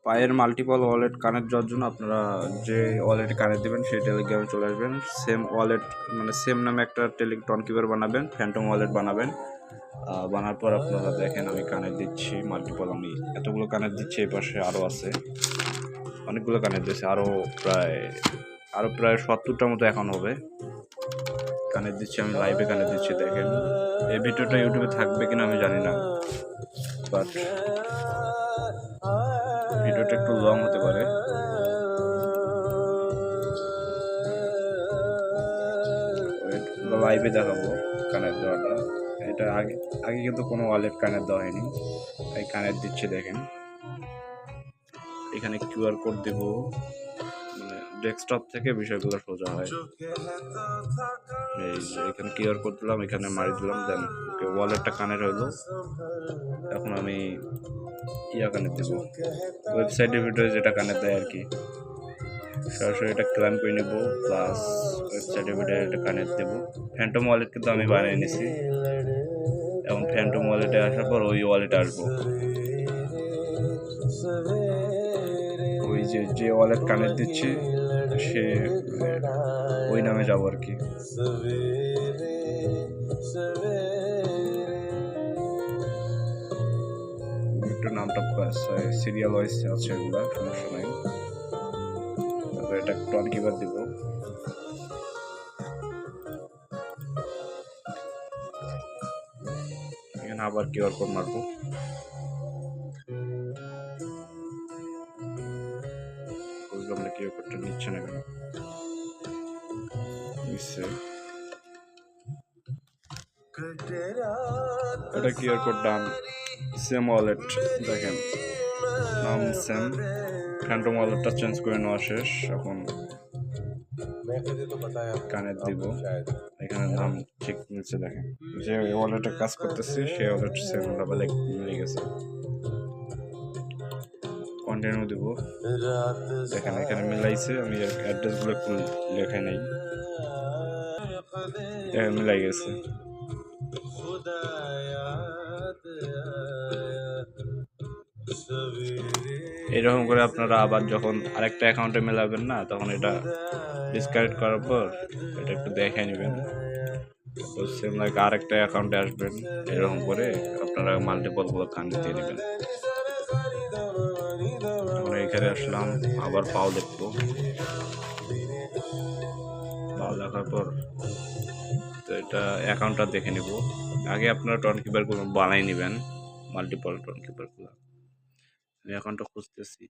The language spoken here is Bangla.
পায়ের মাল্টিপল ওয়ালেট কানেক্ট দেওয়ার জন্য আপনারা যে ওয়ালেটে কানেক্ট দেবেন সেই টেলিগ্রামে চলে আসবেন। সেম ওয়ালেট মানে সেম নামে একটা টেলিটন কিপার বানাবেন, ফ্যান্টম ওয়ালেট বানাবেন। বানার পর আপনারা দেখেন আমি কানেক্ট দিচ্ছি মাল্টিপল, আমি এতগুলো কানেক্ট দিচ্ছি। এই পাশে আরও আছে, অনেকগুলো কানেক্ট দিচ্ছে, আরও প্রায় 70টার মতো এখন হবে। কানেক্ট দিচ্ছি, আমি লাইভে কানেক্ট দিচ্ছি। দেখেন এই ভিডিওটা ইউটিউবে থাকবে কিনা আমি জানি না, বাট ভিডিওটা একটু লং হতে পারে। লাইভে দেখাবো কানেক্ট দেওয়াটা। এটা আগে কিন্তু কোনো ওয়ালেট কানেক্ট দেওয়া হয়নি, তাই কানেক্ট দিচ্ছি। দেখেন এখানে কিউআর কোড দেব, মানে ডেস্কটপ থেকে বিষয়গুলো সোজা হয়। এই যে এখানে কিউআর কোড দিলাম, এখানে মারি দিলাম, দেন ওকে ওয়ালেটটা কানেক্ট হইলো। এখন আমি কানেক্ট দেবো, ওয়েবসাইটের ভিতরে যেটা কানেক্ট দেয় আর কি, সরাসরি এটা ক্লাইম করে নেব, প্লাস ওয়েবসাইটের ভিতরে এটা কানেক্ট দেবো। ফ্যান্টম ওয়ালেট কিন্তু আমি বানিয়ে নিছি, এবং ফ্যান্টম ওয়ালেটে আসার পর ওই ওয়ালেটে আসবো, ওই যে ওয়ালেট কানেক্ট দিচ্ছি সে ওই নামে যাবো আর কি। একটু নামটা সিরিয়াল ওয়াইজ আছে, এগুলা সমস্যা নাই। তারপরে এটা টন কিপার দিব, এখানে আবার কিউআর কোড মারবো। বুঝলাম না কিউআর কোডটা নিচ্ছে না কেন, নিচ্ছে। এটা কিউআর কোড নাম সেম ওয়ালেট, দেখেন নাম সেম। ফ্যান্টম ওয়ালেটটা চেঞ্জ করে নেওয়া শেষ, এখন কানেক্ট দিব। এখানে নাম ঠিক নিচে দেখেন, যে ওয়ালেটে কাজ করতেছি সেই ওয়ালেট সেম লেভেলে মিলে গেছে। কন্টিনিউ দিব, দেখেন এখানে মিলাইছে, আমি অ্যাড্রেসগুলো একটু লেখাই নাই, মিলাই গেছে। এরকম করে আপনারা আবার যখন আরেকটা অ্যাকাউন্টে মেলাবেন না, তখন এটা ডিসকানেক্ট করার পর এটা একটু দেখে নেবেন, তো সেম লাইক আরেকটা অ্যাকাউন্টে আসবেন। এরকম করে আপনারা মাল্টিপলগুলো কানেক্ট দিয়ে নেবেন। আমরা এখানে আসলাম, আবার পাও দেখবো, পাও দেখার পর তো এটা অ্যাকাউন্টটা দেখে নিব। আগে আপনারা টন কিপারগুলো বানাই নেবেন, মাল্টিপল টন কিপারগুলো। আমি অ্যাকাউন্টটা খুঁজতেছি।